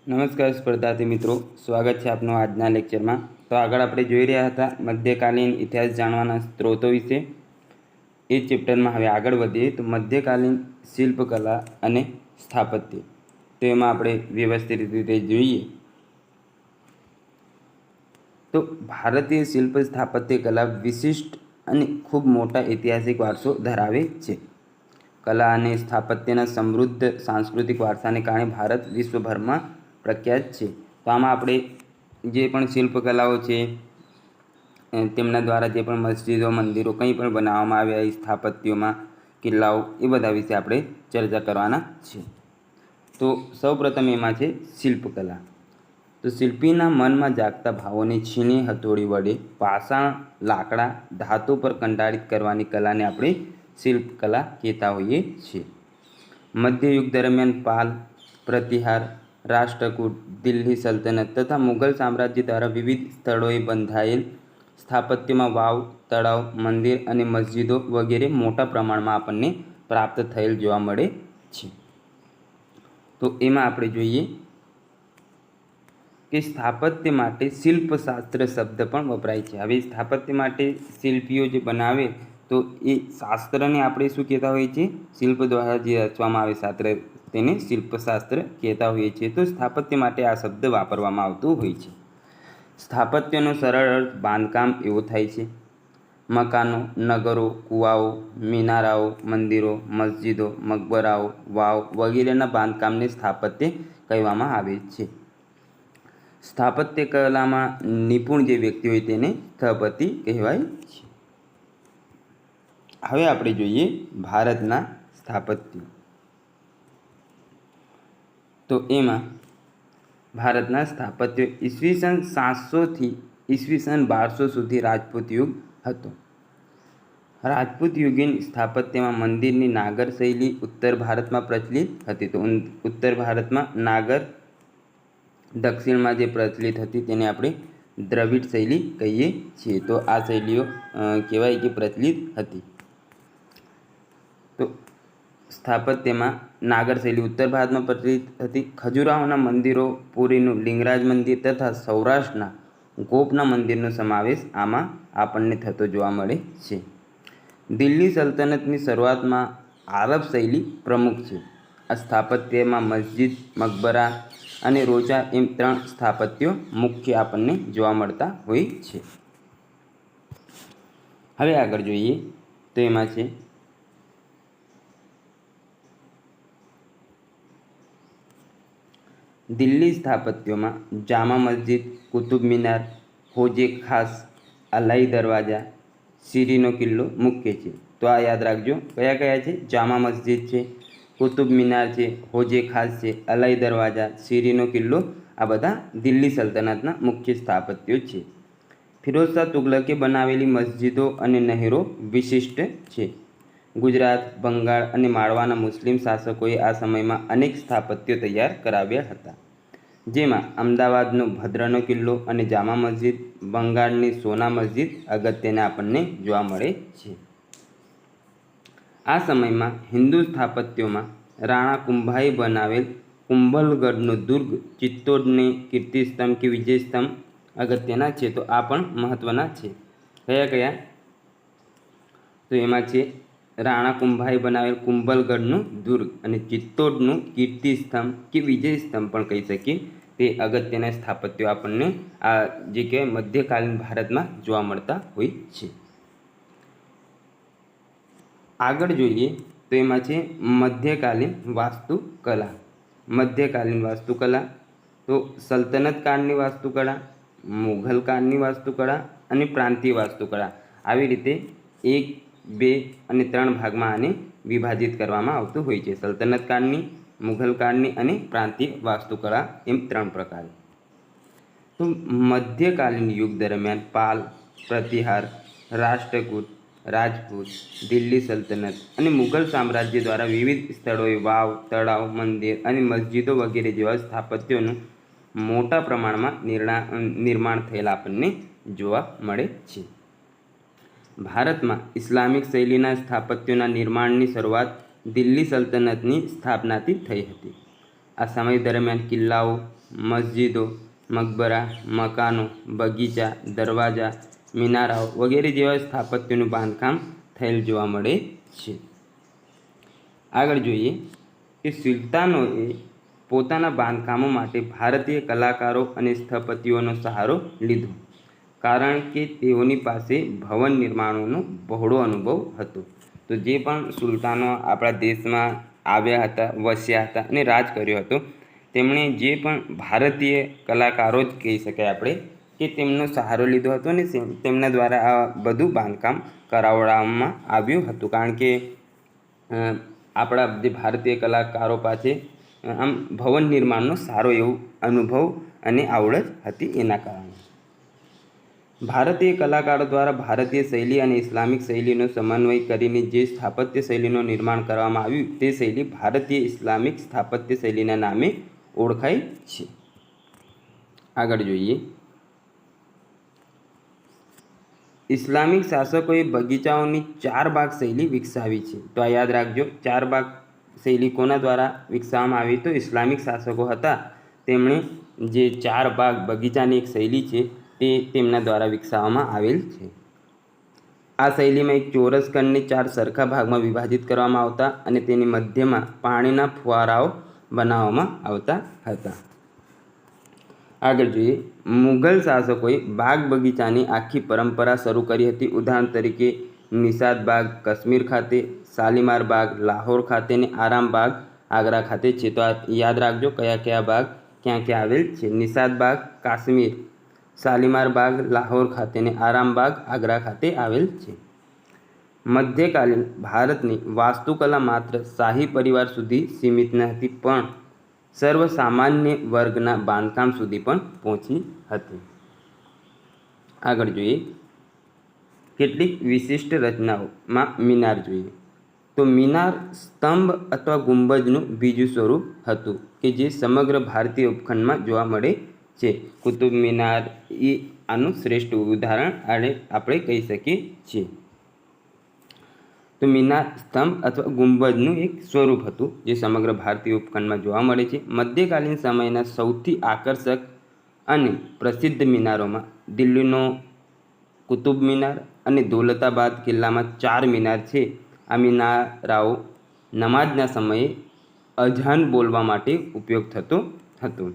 નમસ્કાર સ્પર્ધાર્થી મિત્રો, સ્વાગત છે આપનું આજના લેક્ચરમાં। તો આગળ આપણે જોઈ રહ્યા હતા મધ્યકાલીન ઇતિહાસ જાણવાના સ્ત્રોતો વિશે। એ ચેપ્ટરમાં હવે આગળ વધીએ તો મધ્યકાલીન શિલ્પકલા અને સ્થાપત્ય, તો એમાં આપણે વ્યવસ્થિત રીતે જોઈએ તો ભારતીય શિલ્પ સ્થાપત્ય કલા વિશિષ્ટ અને ખૂબ મોટા ઐતિહાસિક વારસો ધરાવે છે। કલા અને સ્થાપત્યના સમૃદ્ધ સાંસ્કૃતિક વારસાને કારણે ભારત વિશ્વભરમાં પ્રખ્યાત છે। તો આમાં આપણે જે પણ શિલ્પકલાઓ છે તેમના દ્વારા જે પણ મસ્જિદો, મંદિરો કંઈ પણ બનાવવામાં આવ્યા એ સ્થાપત્યોમાં, કિલ્લાઓ, એ બધા વિશે આપણે ચર્ચા કરવાના છે। તો સૌપ્રથમ એમાં છે શિલ્પકલા। તો શિલ્પીના મનમાં જાગતા ભાવોને છીની હથોડી વડે પાષાણ, લાકડા, ધાતુ પર કંડારિત કરવાની કલાને આપણે શિલ્પકલા કહેતા હોઈએ છીએ। મધ્યયુગ દરમિયાન પાલ, પ્રતિહાર, રાષ્ટ્રકૂટ, દિલ્હી સલ્તનત તથા મુઘલ સામ્રાજ્ય દ્વારા વિવિધ સ્થળોએ બંધાયેલ સ્થાપત્યમાં વાવ, તળાવ, મંદિર અને મસ્જિદો વગેરે મોટા પ્રમાણમાં આપણને પ્રાપ્ત થયેલ જોવા મળે છે। તો એમાં આપણે જોઈએ કે સ્થાપત્ય માટે શિલ્પશાસ્ત્ર શબ્દ પણ વપરાય છે। હવે સ્થાપત્ય માટે શિલ્પીઓ જે બનાવે તો એ શાસ્ત્રને આપણે શું કહેતા હોઈએ છીએ? શિલ્પ દ્વારા જે રચવામાં આવે શાસ્ત્ર, તેને શિલ્પશાસ્ત્ર કહેતા હોઈએ છીએ। તો સ્થાપત્ય માટે આ શબ્દ વાપરવામાં આવતું હોય છે। સ્થાપત્યનો સરળ અર્થ બાંધકામ એવો થાય છે। મકાનો, નગરો, કૂવાઓ, મિનારાઓ, મંદિરો, મસ્જિદો, મકબરાઓ, વાવ વગેરેના બાંધકામને સ્થાપત્ય કહેવામાં આવે છે। સ્થાપત્ય કલામાં નિપુણ જે વ્યક્તિ હોય તેને સ્થપતિ કહેવાય છે। હવે આપણે જોઈએ ભારતના સ્થાપત્યો। તો એમાં ભારતના સ્થાપત્યો ઈસવીસન 700થી ઈસવીસન 1200 સુધી રાજપૂત યુગ હતો। રાજપૂત યુગીન સ્થાપત્યમાં મંદિરની નાગર શૈલી ઉત્તર ભારતમાં પ્રચલિત હતી। તો ઉત્તર ભારતમાં નાગર, દક્ષિણમાં જે પ્રચલિત હતી તેને આપણે દ્રવિડ શૈલી કહીએ છીએ। તો આ શૈલીઓ કહેવાય કે પ્રચલિત હતી। તો સ્થાપત્યમાં નાગર શૈલી ઉત્તર ભારતમાં પ્રચલિત હતી। ખજુરાહોના મંદિરો, પુરીનું લિંગરાજ મંદિર તથા સૌરાષ્ટ્રના ગોપના મંદિરનો સમાવેશ આમાં આપણને થતો જોવા મળે છે। દિલ્હી સલ્તનતની શરૂઆતમાં આરબ શૈલી પ્રમુખ છે। આ સ્થાપત્યમાં મસ્જિદ, મકબરા અને રોજા એમ 3 સ્થાપત્યો મુખ્ય આપણને જોવા મળતા હોય છે। હવે આગળ જોઈએ તો એમાં છે દિલ્હી સ્થાપત્યોમાં જામા મસ્જિદ, કુતુબ મિનાર, હોજે ખાસ, અલાઈ દરવાજા, શીરીનો કિલ્લો મુખ્ય છે। તો આ યાદ રાખજો, કયા કયા છે? જામા મસ્જિદ છે, કુતુબ મિનાર છે, હોજે ખાસ છે, અલાઈ દરવાજા, શીરીનો કિલ્લો, આ બધા દિલ્હી સલ્તનતના મુખ્ય સ્થાપત્યો છે। ફિરોઝશાહ તુગલકે બનાવેલી મસ્જિદો અને નહેરો વિશિષ્ટ છે। ગુજરાત, બંગાળ અને માળવાના મુસ્લિમ શાસકોએ આ સમયમાં અનેક સ્થાપત્યો તૈયાર કરાવ્યા હતા, જેમાં અમદાવાદનો ભદ્રનો કિલ્લો અને જામા મસ્જિદ, બંગાળની સોના મસ્જિદ અગત્યના આપણને જોવા મળે છે। આ સમયમાં હિન્દુ સ્થાપત્યોમાં રાણા કુંભાએ બનાવેલ કુંભલગઢનો દુર્ગ, ચિત્તોડને કીર્તિસ્તંભ કે વિજયસ્તંભ અગત્યના છે। તો આ પણ મહત્ત્વના છે। કયા કયા? તો એમાં છે રાણા કુંભાએ બનાવેલ કુંભલગઢનું દુર્ગ અને ચિત્તોડનું કીર્તિસ્તંભ કે વિજયસ્તંભ પણ કહી શકીએ, તે અગત્યના સ્થાપત્યો આપણને આ જે કહેવાય મધ્યકાલીન ભારતમાં જોવા મળતા હોય છે। આગળ જોઈએ તો એમાં છે મધ્યકાલીન વાસ્તુકલા। મધ્યકાલીન વાસ્તુકલા તો સલ્તનત કાળની વાસ્તુકળા, મુઘલ કાળની વાસ્તુકળા અને પ્રાંતીય વાસ્તુકળા, આવી રીતે 1, 2 અને 3 ભાગમાં આને વિભાજિત કરવામાં આવતું હોય છે। સલ્તનત કાળની, મુઘલ કાળની અને પ્રાંતીય વાસ્તુકળા એમ 3 પ્રકાર। તો મધ્યકાલીન યુગ દરમિયાન પાલ, પ્રતિહાર, રાષ્ટ્રકૂટ, રાજપૂત, દિલ્હી સલ્તનત અને મુઘલ સામ્રાજ્ય દ્વારા વિવિધ સ્થળોએ વાવ, તળાવ, મંદિર અને મસ્જિદો વગેરે જેવા સ્થાપત્યોનું મોટા પ્રમાણમાં નિર્માણ થયેલ આપણને જોવા મળે છે। ભારતમાં ઇસ્લામિક શૈલીના સ્થાપત્યોના નિર્માણની શરૂઆત દિલ્હી સલ્તનતની સ્થાપનાથી થઈ હતી। આ સમય દરમિયાન કિલ્લાઓ, મસ્જિદો, મકબરા, મકાનો, બગીચા, દરવાજા, મિનારાઓ વગેરે જેવા સ્થાપત્યોનું બાંધકામ થયેલ જોવા મળે છે. આગળ જોઈએ કે સુલતાનોએ પોતાના બાંધકામો માટે ભારતીય કલાકારો અને સ્થપતિઓનો સહારો લીધો, કારણ કે તેઓની પાસે ભવન નિર્માણોનો બહોળો અનુભવ હતો. તો જે પણ સુલતાનો આપણા દેશમાં આવ્યા હતા, વસ્યા હતા અને રાજ કર્યો હતો, તેમણે જે પણ ભારતીય કલાકારો જ કહી શકાય આપણે કે તેમનો સહારો લીધો હતો અને તેમના દ્વારા આ બધું બાંધકામ કરાવવામાં આવ્યું હતું. કારણ કે આપણા જે ભારતીય કલાકારો પાસે આમ ભવન નિર્માણનો સારો એવો અનુભવ અને આવડત હતી. એના કારણે ભારતીય કલાકારો દ્વારા ભારતીય શૈલી અને ઇસ્લામિક શૈલીનો સમન્વય કરીને જે સ્થાપત્ય શૈલીનું નિર્માણ કરવામાં આવ્યું તે શૈલી ભારતીય ઇસ્લામિક સ્થાપત્ય શૈલીના નામે ઓળખાય છે. આગળ જોઈએ, ઇસ્લામિક શાસકોએ બગીચાઓની 4 બાગ શૈલી વિકસાવી છે. તો આ યાદ રાખજો, 4 બાગ શૈલી કોના દ્વારા વિકસાવવામાં આવી? તો ઇસ્લામિક શાસકો હતા, તેમણે જે 4 બાગ બગીચાની એક શૈલી છે તે તેમના દ્વારા વિકસાવવામાં આવેલ છે. આ શૈલીમાં એક ચોરસ ખંડને 4 સરખા ભાગમાં વિભાજિત કરવામાં આવતા અને તેની મધ્યમાં પાણીના ફુવારાઓ બનાવવામાં આવતા હતા. આગળ જોઈએ, મુઘલ શાસકોએ બાગ બગીચાની આખી પરંપરા શરૂ કરી હતી. ઉદાહરણ તરીકે નિષાદ બાગ કાશ્મીર ખાતે, શાલીમાર બાગ લાહોર ખાતે અને આરામ બાગ આગ્રા ખાતે છે. તો આ યાદ રાખજો કયા કયા બાગ ક્યાં ક્યાં આવેલ છે. નિષાદ બાગ કાશ્મીર, શાલીમાર બાગ લાહોર ખાતે અને આરામ બાગ આગ્રા ખાતે આવેલ છે. મધ્યકાલીન ભારતની વાસ્તુકલા માત્ર શાહી પરિવાર સુધી સીમિત ન હતી, પણ સર્વસામાન્ય વર્ગના બાંધકામ સુધી પણ પહોંચી હતી. આગળ જોઈએ, કેટલીક વિશિષ્ટ રચનાઓમાં મિનાર જોઈએ. તો મિનાર સ્તંભ અથવા ગુંબજનું બીજું સ્વરૂપ હતું કે જે સમગ્ર ભારતીય ઉપખંડમાં જોવા મળે છે. કુતુબ મિનાર એ આનું શ્રેષ્ઠ ઉદાહરણ આપણે કહી શકીએ છીએ. તો મિનાર સ્તંભ અથવા ગુંબજનું એક સ્વરૂપ હતું જે સમગ્ર ભારતીય ઉપખંડમાં જોવા મળે છે. મધ્યકાલીન સમયના સૌથી આકર્ષક અને પ્રસિદ્ધ મિનારોમાં દિલ્હીનો કુતુબ મિનાર અને દૌલતાબાદ કિલ્લામાં 4 મિનાર છે. આ મિનારાઓ નમાઝના સમયે અઝાન બોલવા માટે ઉપયોગ થતો હતો.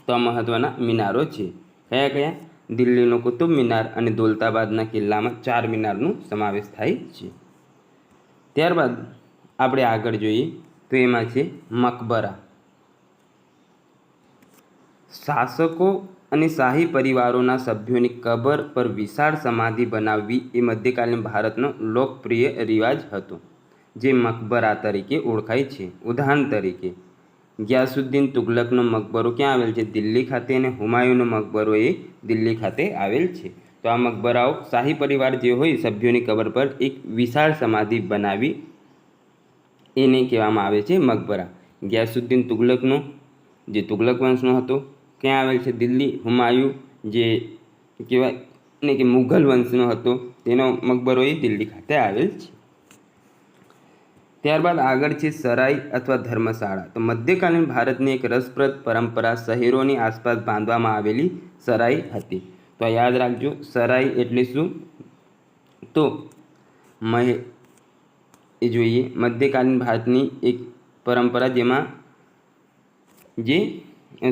તો આ મહત્ત્વના મિનારો છે. કયા કયા? દિલ્હીનો કુતુબ મિનાર અને દૌલતાબાદના કિલ્લામાં 4 મિનારનો સમાવેશ થાય છે. ત્યારબાદ આપણે આગળ જોઈએ તો એમાં છે મકબરા. શાસકો અને શાહી પરિવારોના સભ્યોની કબર પર વિશાળ સમાધિ બનાવવી એ મધ્યકાલીન ભારતનો લોકપ્રિય રિવાજ હતો, જે મકબરા તરીકે ઓળખાય છે. ઉદાહરણ તરીકે ગિયાસુદ્દીન તુગલકનો મકબરો ક્યાં આવેલ છે? દિલ્હી ખાતે. અને હુમાયુનો મકબરો એ દિલ્હી ખાતે આવેલ છે. તો આ મકબરાઓ શાહી પરિવાર જે હોય સભ્યોની કબર પર એક વિશાળ સમાધિ બનાવી એને કહેવામાં આવે છે મકબરા. ગિયાસુદ્દીન તુગલકનો જે તુગલક વંશનો હતો ક્યાં આવેલ છે? દિલ્હી. હુમાયુ જે કહેવાય ને કે મુઘલ વંશનો હતો તેનો મકબરો એ દિલ્હી ખાતે આવેલ છે. ત્યારબાદ આગળ છે સરાય અથવા ધર્મશાળા. તો મધ્યકાલીન ભારતની એક રસપ્રદ પરંપરા શહેરોની આસપાસ બાંધવામાં આવેલી સરાય હતી. તો આ યાદ રાખજો, સરાય એટલે શું? તો એ જોઈએ મધ્યકાલીન ભારતની એક પરંપરા જેમાં જે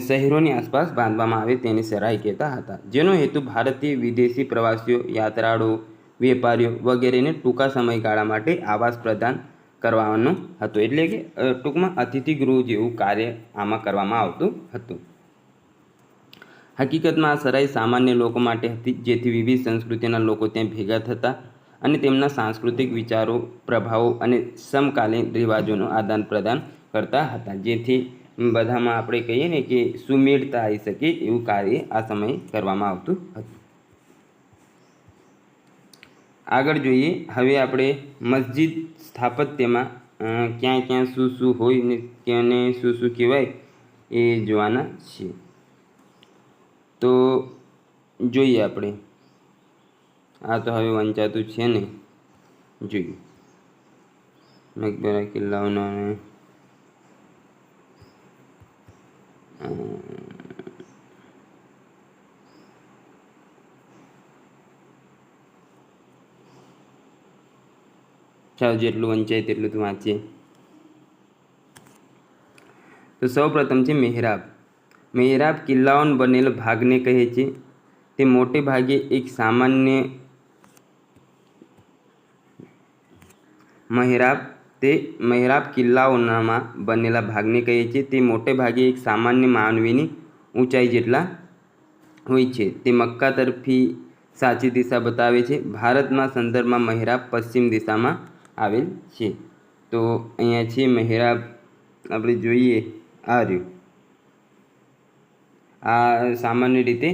શહેરોની આસપાસ બાંધવામાં આવે તેને સરાય કહેતા હતા, જેનો હેતુ ભારતીય વિદેશી પ્રવાસીઓ, યાત્રાળુઓ, વેપારીઓ વગેરેને ટૂંકા સમયગાળા માટે આવાસ પ્રદાન કરવાનો હતો. એટલે કે ટૂંકમાં અતિથિગૃહ જેવું કાર્ય આમાં કરવામાં આવતું હતું. હકીકતમાં આ સરાય સામાન્ય લોકો માટે હતી, જેથી વિવિધ સંસ્કૃતિના લોકો ત્યાં ભેગા થતા અને તેમના સાંસ્કૃતિક વિચારો, પ્રભાવો અને સમકાલીન રિવાજોનું આદાન પ્રદાન કરતા હતા, જેથી બધામાં આપણે કહીએ ને કે સુમેળતા આવી શકે એવું કાર્ય આ સમયે કરવામાં આવતું હતું. આગળ જોઈએ, હવે આપણે મસ્જિદ સ્થાપત્યમાં ક્યાં ક્યાં શું શું હોય ને તેને શું શું કહેવાય એ જોવાના છીએ. તો જોઈએ આપણે, આ તો હવે વંચાતું છે ને, જોઈએ મકબરા કિલ્લાઓનો ચાલો જેટલું વંચાય તેટલું તું વાંચીએ. તો સૌ પ્રથમ છે મહેરાબ. મહેરાબ કિલ્લાઓનો બનેલો ભાગને કહે છે. તે મોટે ભાગે એક સામાન્ય મહેરાબ કિલ્લાઓનામાં બનેલા ભાગને કહે છે. તે મોટે ભાગે એક સામાન્ય માનવીની ઊંચાઈ જેટલા હોય છે. તે મક્કા તરફી સાચી દિશા બતાવે છે. ભારતના સંદર્ભમાં મહેરાબ પશ્ચિમ દિશામાં આવેલ છે. તો અહીંયા છે મહેરાબ, આપણે જોઈએ આ રહ્યું. આ સામાન્ય રીતે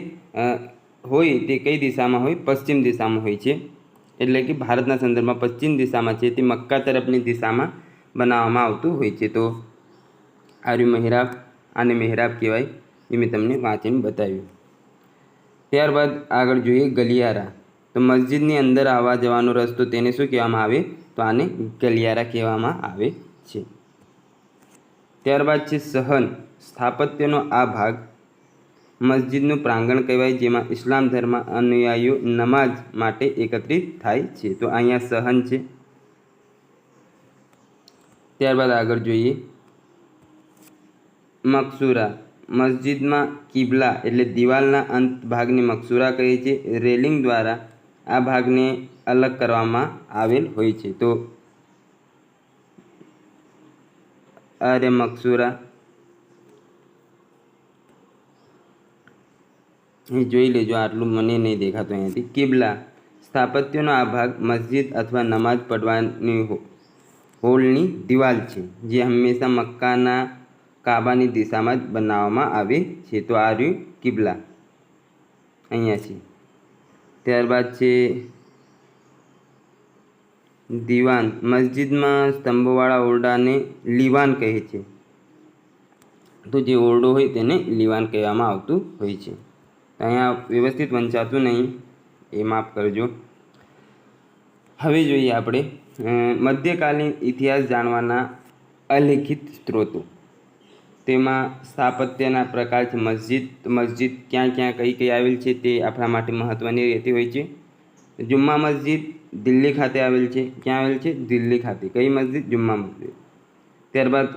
હોય તે કઈ દિશામાં હોય? પશ્ચિમ દિશામાં હોય છે. એટલે કે ભારતના સંદર્ભમાં પશ્ચિમ દિશામાં છે. તે મક્કા તરફની દિશામાં બનાવવામાં આવતું હોય છે. તો આ રહ્યું મહેરાબ. આને મહેરાબ કહેવાય, એ મેં તમને વાંચીને બતાવ્યું. ત્યારબાદ આગળ જોઈએ ગલિયારા. તો મસ્જિદની અંદર આવવા જવાનો રસ્તો તેને શું કહેવામાં આવે? તો આને ગલિયારા કહેવામાં આવે છે. ત્યારબાદ છે સહન. સ્થાપત્યનો આ ભાગ મસ્જિદનું પ્રાંગણ કહેવાય, જેમાં ઇસ્લામ ધર્મ અનુયાયીઓ નમાઝ માટે એકત્રિત થાય છે. તો અહીંયા સહન છે. ત્યારબાદ આગળ જોઈએ મકસૂરા. મસ્જિદમાં કિબલા એટલે દિવાલના અંત ભાગને મકસૂરા કહે છે. રેલિંગ દ્વારા આ ભાગને અલગ કરવામાં આવેલ હોય છે. તો અરે મકસૂરા અહીં જોઈ લેજો, આટલું મને નહીં દેખાતું અહીંયાથી. કિબલા સ્થાપત્યનો આ ભાગ મસ્જિદ અથવા નમાઝ પઢવાની હોલની દિવાલ છે, જે હંમેશા મક્કાના કાબાની દિશામાં જ બનાવવામાં આવે છે. તો આ રહ્યું કિબલા, અહીંયા છે. ત્યારબાદ છે દીવાન. મસ્જિદમાં સ્તંભોવાળા ઓરડાને લીવાન કહે છે. તો જે ઓરડો હોય તેને લીવાન કહેવામાં આવતું હોય છે. અહીંયા વ્યવસ્થિત વંચાતું નહીં, એ માફ કરજો. હવે જોઈએ આપણે મધ્યકાલીન ઇતિહાસ જાણવાના અલિખિત સ્ત્રોતો. તેમાં સ્થાપત્યના પ્રકાર છે મસ્જિદ ક્યાં ક્યાં કઈ કઈ આવેલ છે તે આપણા માટે મહત્ત્વની રહેતી હોય છે. જુમ્મા મસ્જિદ દિલ્હી ખાતે આવેલ છે. ક્યાં આવેલ છે? દિલ્હી ખાતે. કઈ મસ્જિદ? જુમ્મા મસ્જિદ. ત્યારબાદ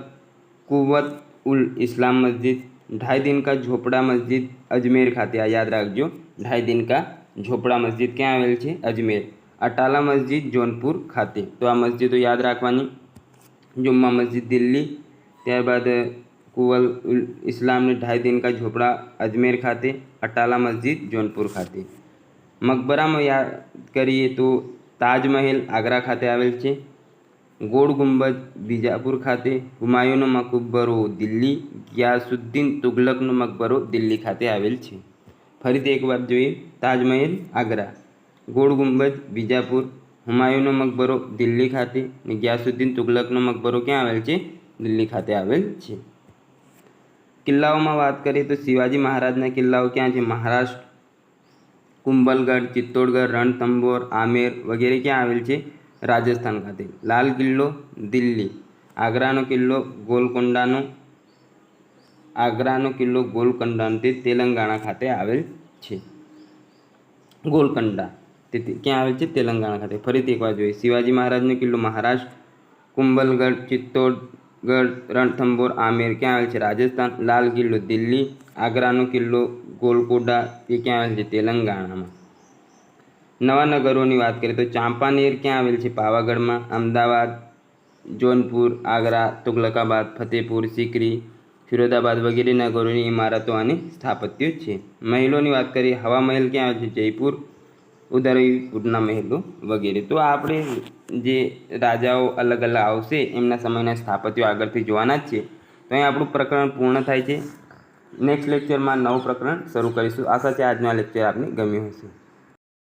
કુવત ઉલ ઇસ્લામ મસ્જિદ. ઢાઈ દિન કા ઝોપડા મસ્જિદ અજમેર ખાતે. આ યાદ રાખજો, ઢાઈ દિન કા ઝોપડા મસ્જિદ ક્યાં આવેલ છે? અજમેર. અટાલા મસ્જિદ જોનપુર ખાતે. તો આ મસ્જિદો યાદ રાખવાની. જુમ્મા મસ્જિદ દિલ્હી, ત્યારબાદ કુવલ ઉલ ઇસ્લામને ઢાઈ દિન કા ઝોપડા અજમેર ખાતે, અટાલા મસ્જિદ જોનપુર ખાતે. મકબરામાં યાદ કરીએ તો તાજમહેલ આગ્રા ખાતે આવેલ છે. ગોળ ગુંબજ બીજાપુર ખાતે. હુમાયુનો મકબરો દિલ્હી. ગિયાસુદ્દીન તુગલકનો મકબરો દિલ્હી ખાતે આવેલ છે. ફરીથી એક વાર જોઈએ. તાજમહેલ આગ્રા, ગોળ ગુંબજ બીજાપુર, હુમાયુનો મકબરો દિલ્હી ખાતે, અને ગિયાસુદ્દીન તુગલકનો મકબરો ક્યાં આવેલ છે? દિલ્હી ખાતે આવેલ છે. કિલ્લાઓમાં વાત કરીએ તો શિવાજી મહારાજના કિલ્લાઓ ક્યાં છે? મહારાષ્ટ્ર. કુંભલગઢ, ચિત્તોડગઢ, રણથંભોર, આમેર વગેરે ક્યાં આવેલ છે? રાજસ્થાન ખાતે. લાલ કિલ્લો દિલ્હી. આગ્રાનો કિલ્લો ગોલકોંડાનો તે તેલંગાણા ખાતે આવેલ છે. ગોલકોંડા તે ક્યાં આવેલ છે? તેલંગાણા ખાતે. ફરીથી એકવાર જોઈએ. શિવાજી મહારાજનો કિલ્લો મહારાષ્ટ્ર. કુંભલગઢ, ચિત્તોડગઢ, રણથંભોર, આમેર ક્યાં આવેલ છે? રાજસ્થાન. લાલ કિલ્લો દિલ્હી. આગ્રાનો કિલ્લો ગોલકોંડા એ ક્યાં આવેલ છે? તેલંગાણામાં. નવા નગરોની વાત કરીએ તો ચાંપાનેર ક્યાં આવેલ છે? પાવાગઢમાં. અમદાવાદ, જોનપુર, આગ્રા, તુગલકાબાદ, ફતેહપુર સિકરી, ફિરોદાબાદ વગેરે નગરોની ઇમારતો અને સ્થાપત્યો છે. મહેલોની વાત કરીએ, હવા મહેલ ક્યાં આવે છે? જયપુર. ઉદયપુરના મહેલો વગેરે. તો આપણે જે રાજાઓ અલગ અલગ આવશે એમના સમયના સ્થાપત્યો આગળથી જોવાના જ છે. તો અહીં આપણું પ્રકરણ પૂર્ણ થાય છે. નેક્સ્ટ લેક્ચરમાં નવું પ્રકરણ શરૂ કરીશું. આશા છે આજનો આ લેક્ચર આપને ગમ્યું હશે.